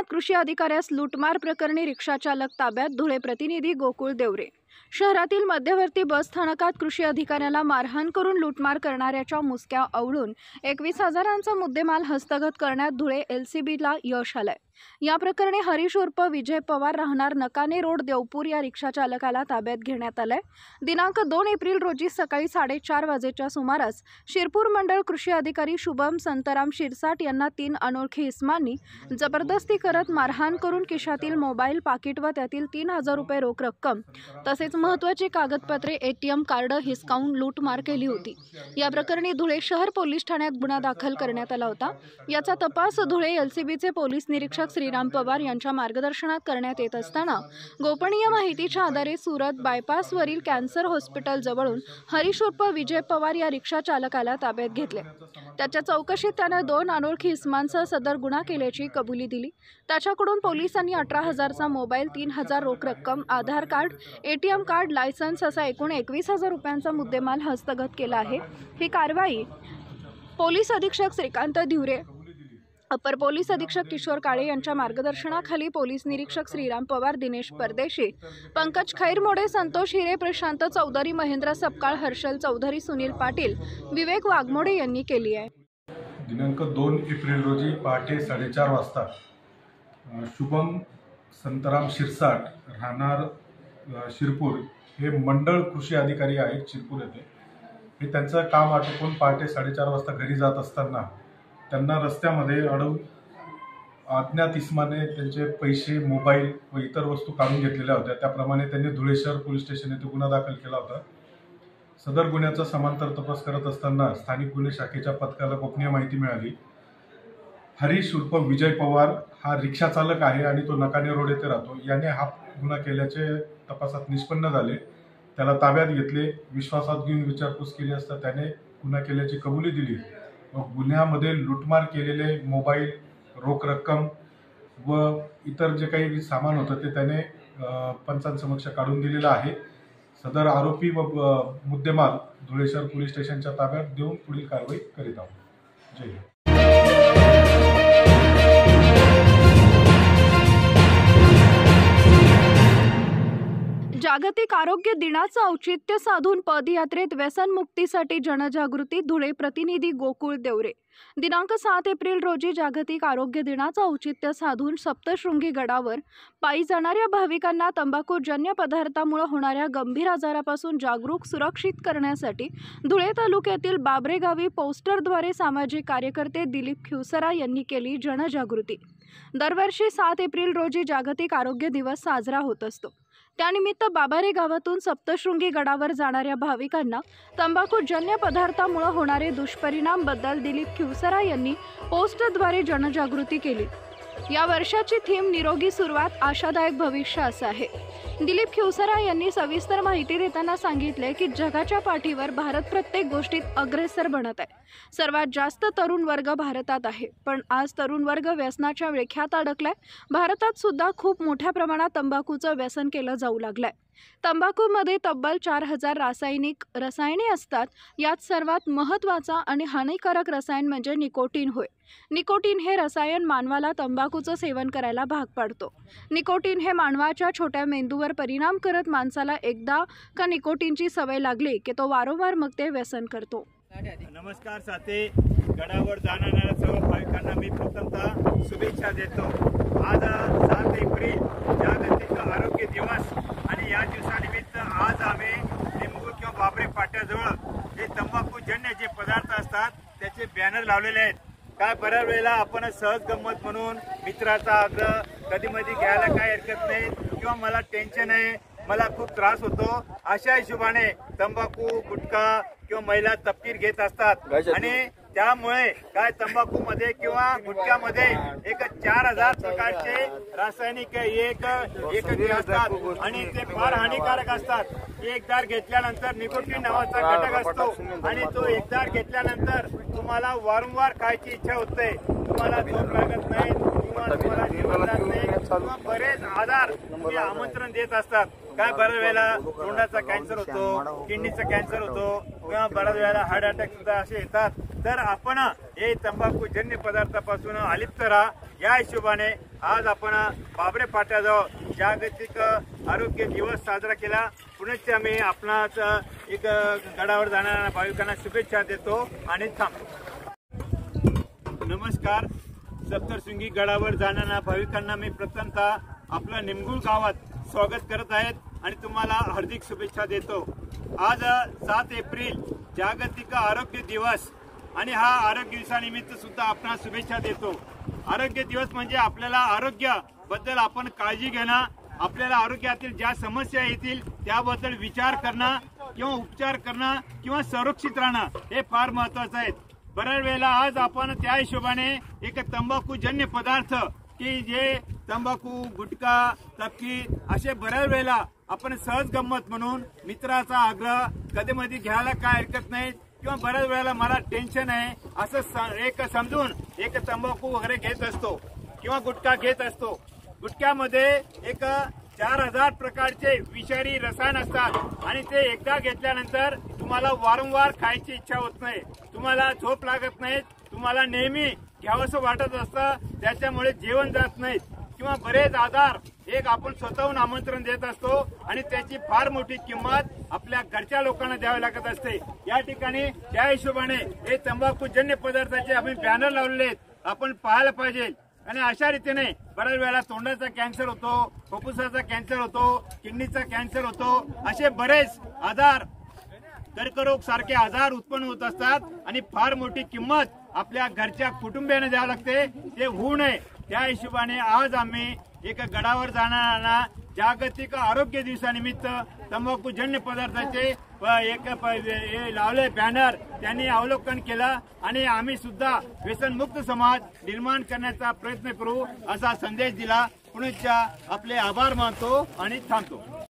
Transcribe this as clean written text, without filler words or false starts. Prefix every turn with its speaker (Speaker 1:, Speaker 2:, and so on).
Speaker 1: कृषी अधिकाऱ्यास लूटमार प्रकरणी रिक्षाचालक ताब्यात. धुळे प्रतिनिधी गोकुळ देवरे. शहरातील मध्यवर्ती बस स्थानकात कृषी अधिकाऱ्याला मारहाण करून लूटमार करणाऱ्याच्या मुसक्या आवळून 21,000चा मुद्देमाल हस्तगत करण्यात धुळे LCBला यश आलंय. या प्रकरणी हरीश उर्फ विजय पवार राहणार नकाने रोड देवपूर या रिक्षाचालकाला ताब्यात घेण्यात आलंय. दिनांक 2 एप्रिल रोजी सकाळी 4:30 वाजेच्या सुमारास शिरपूर मंडळ कृषी अधिकारी शुभम संतराम शिरसाट यांना 3 अनोळखी इसमांनी जबरदस्ती करत मारहाण करून खिशातील मोबाईल, पाकिट व त्यातील 3,000 रुपये रोख रक्कम तसेच महत्त्वाची कागदपत्रे, ATM कार्ड हिसकावून लूटमार केली होती. या प्रकरणी धुळे शहर पोलीस ठाण्यात गुन्हा दाखल करण्यात आला होता. याचा तपास धुळे LCBचे पोलीस निरीक्षक श्रीराम पवार यांच्या मार्गदर्शनात करण्यात येत असताना गोपनीय माहितीच्या आधारे सुरत बायपासवरील कॅन्सर हॉस्पिटल जवळून हरीश उर्फ विजय पवार या रिक्षा चालकाला ताब्यात घेतले. त्याच्या चौकशीत त्याने 2 अनोळखी इसमांसह सदर गुन्हा केल्याची कबुली दिली. त्याच्याकडून पोलिसांनी 18,000चा मोबाईल, 3,000 रोख रक्कम, आधार कार्ड, ATM कार्ड, लायसन्स असा एकूण 21,000 रुपयांचा मुद्देमाल हस्तगत केला आहे. ही कारवाई पोलीस अधीक्षक श्रीकांत धिवरे, अपर पोलीस अधीक्षक किशोर काळे यांच्या मार्गदर्शनाखाली पोलीस निरीक्षक श्रीराम पवार, दिनेश परदेशी, पंकज खैरमोडे, संतोष हिरे, प्रशांत चौधरी, महेंद्र सपकाळ, हर्षल चौधरी, सुनील पाटील, विवेक वाघमोडे यांनी केली आहे.
Speaker 2: दिनांक 2 एप्रिल रोजी पहाटे 4:30 वाजता शुभम संतराम शिरसाट राहणार शिरपूर हे मंडळ कृषी अधिकारी आहेत शिरपूर येथे. हे त्यांचं काम आटोपून पहाटे 4:30 वाजता घरी जात असताना त्यांना रस्त्यामध्ये अडवून अज्ञात इसमाने त्यांचे पैसे, मोबाईल व इतर वस्तू काढून घेतलेल्या होत्या. त्याप्रमाणे त्यांनी धुळे शहर पोलीस स्टेशन येथे गुन्हा दाखल केला होता. सदर गुन्ह्याचा समांतर तपास करत असताना स्थानिक गुन्हे शाखेच्या पथकाला गोपनीय माहिती मिळाली. हरीश उर्फ विजय पवार हा रिक्षा चालक आहे आणि तो नकाने रोड येथे राहतो. याने हा गुन्हा केल्याचे तपासात निष्पन्न झाले. त्याला ताब्यात घेतले. विश्वासात घेऊन विचारपूस केली असता त्याने गुन्हा केल्याची कबुली दिली. गुन्ह्यामध्ये लूटमार केलेले मोबाईल, रोख रक्कम व इतर जे काही सामान होतं ते त्याने पंचांसमक्ष काढून दिलेलं आहे. सदर आरोपी व मुद्देमाल धुळे शहर पोलीस स्टेशनच्या ताब्यात देऊन पुढील कारवाई करीत आहोत. जय हिंद.
Speaker 1: जागतिक आरोग्य दिनाचं औचित्य साधून पदयात्रेत व्यसनमुक्तीसाठी जनजागृती. धुळे प्रतिनिधी गोकुळ देवरे. दिनांक 7 एप्रिल रोजी जागतिक आरोग्य दिनाचं औचित्य साधून सप्तशृंगी गडावर पायी जाणाऱ्या भाविकांना तंबाखूजन्य पदार्थामुळे होणाऱ्या गंभीर आजारापासून जागरूक सुरक्षित करण्यासाठी धुळे तालुक्यातील बाबरे गावी पोस्टरद्वारे सामाजिक कार्यकर्ते दिलीप खिवसरा यांनी केली जनजागृती. दरवर्षी 7 एप्रिल रोजी जागतिक आरोग्य दिवस साजरा होत असतो. त्यानिमित्त बाबरे गावातून सप्तशृंगी गडावर जाणाऱ्या भाविकांना तंबाखूजन्य पदार्थामुळे होणारे दुष्परिणामांबद्दल दिलीप खिवसरा यांनी पोस्टरद्वारे जनजागृती केली. या वर्षाची थीम निरोगी सुरुवात, आशादायक भविष्य असं आहे. दिलीप खिवसरा यांनी सविस्तर माहिती देताना सांगितले की जगाच्या पाठीवर भारत प्रत्येक गोष्टीत अग्रेसर बनत आहे. सर्वात जास्त तरुण वर्ग भारतात आहे, पण आज तरुण वर्ग व्यसनाच्या विळख्यात अडकलाय. भारतात सुद्धा खूप मोठ्या प्रमाणात तंबाखूचं व्यसन केलं जाऊ लागलंय. तंबाखूमध्ये तब्बल 4,000 रसायने असतात. यात सर्वात महत्त्वाचा आणि हानिकारक रसायन म्हणजे निकोटीन होय. निकोटीन हे रसायन मानवाला तंबाखूचं सेवन करायला भाग पाडतो. निकोटीन हे मानवाच्या छोट्या मेंदूवर परिणाम करत माणसाला एकदा का निकोटीनची सवय लागली की तो वारंवार मग ते व्यसन करतो.
Speaker 3: नमस्कार साथी. गडावर जाणाऱ्या सर्व भाविकांना मी प्रथमतः शुभेच्छा देतो. आज 7 एप्रिल जागतिक आरोग्य दिवस आणि या दिवसानिमित्त आज आम्ही लिंबू किंवा बाबरे फाट्याजवळ जे तंबाखूजन्य जे पदार्थ असतात त्याचे बॅनर लावलेले आहेत. काय बऱ्याच वेळेला आपण सहज गंमत म्हणून मित्राचा आग्रह कधी मध्ये घ्यायला काही हरकत नाही किंवा मला टेन्शन आहे, मला खूप त्रास होतो, अशा हिशोबाने तंबाखू, गुटखा किंवा महिला तपकीर घेत असतात. आणि त्यामुळे काय तंबाखूमध्ये किंवा गुटख्यामध्ये एक 4,000 प्रकारचे रासायनिक एकत्रित असतात आणि ते फार हानिकारक असतात. एकदार घेतल्यानंतर निकोटीन नावाचा घटक असतो आणि तो एकदार घेतल्यानंतर तुम्हाला वारंवार खायची इच्छा होते. तुम्हाला झोप लागत नाही किंवा तुम्हाला जेवण जात नाही किंवा बरेच आजार तुम्ही आमंत्रण देत असतात. काय बऱ्याच वेळेला तोंडाचा कॅन्सर होतो, किडनीचा कॅन्सर होतो किंवा बऱ्याच वेळेला हार्ट अटॅक सुद्धा असे येतात. तर आपण हे तंबाखूजन्य पदार्थापासून अलिप्त राहा या हिशोबाने आज आपण बाबरे फाट्याजवळ जागतिक आरोग्य दिवस साजरा केला। पुण्याच्या मी आपणास एक गडावर जाणाऱ्या भाविकांना शुभेच्छा देतो आणि थांबतो। नमस्कार, सप्तशृंगी गडावर जाणाऱ्या भाविकांना मी प्रथमतः आपल्या निमगुळ गावात स्वागत करत आहेत आणि तुम्हाला हार्दिक शुभेच्छा देतो। आज 7 एप्रिल जागतिक आरोग्य दिवस आणि हा आरोग्य दिवसानिमित्त सुद्धा आपणास शुभेच्छा देतो। आरोग्य दिवस म्हणजे आपल्याला आरोग्याबद्दल आपण काळजी घेणं, आपल्याला आरोग्यातील ज्या समस्या येतील त्याबद्दल विचार करणं किंवा उपचार करणं किंवा सुरक्षित राहणं हे फार महत्त्वाचं आहे। बऱ्याच वेळेला आज आपण त्या हिशोबाने एक तंबाखूजन्य पदार्थ की जे तंबाखू, गुटखा, तपकी असे बऱ्याच वेळेला आपण सहज गंमत म्हणून मित्राचा आग्रह कधी मध्ये घ्यायला काय हरकत नाही किंवा बऱ्याच वेळेला मला टेन्शन आहे असं एक समजून एक तंबाखू वगैरे घेत असतो किंवा गुटखा घेत असतो। गुटख्यामध्ये एक 4000 प्रकारचे विषारी रसायन असतात आणि ते एकदा घेतल्यानंतर तुम्हाला वारंवार खायची इच्छा होत नाही, तुम्हाला झोप लागत नाही, तुम्हाला नेहमी घ्यावंसं वाटत असतं, त्याच्यामुळे जेवण जात नाही किंवा बरेच आजार एक आपण स्वतःहून आमंत्रण देत असतो आणि त्याची फार मोठी किंमत आपल्या घरच्या लोकांना द्यावी लागत असते। या ठिकाणी त्या हिशोबाने हे तंबाखूजन्य पदार्थाचे आम्ही बॅनर लावलेले आहेत, आपण पाहायला पाहिजे। आणि अशा रीतीने बऱ्याच वेळा तोंडाचा कॅन्सर होतो, फुफ्फुसाचा कॅन्सर होतो, किडनीचा कॅन्सर होतो, असे बरेच आजार, कर्करोग सारखे आजार उत्पन्न होत असतात आणि फार मोठी किंमत आपल्या घरच्या कुटुंबियांना द्यावी लागते, ते होऊ नये त्या हिशोबाने आज आम्ही एक गडावर जाणाऱ्यांना जागतिक आरोग्य दिवसानिमित्त तंबाखूजन्य पदार्थाचे एक लावले बॅनर त्यांनी अवलोकन केलं आणि आम्ही सुद्धा व्यसनमुक्त समाज निर्माण करण्याचा प्रयत्न करू असा संदेश दिला। पुण्याच्या आपले आभार मानतो आणि थांबतो।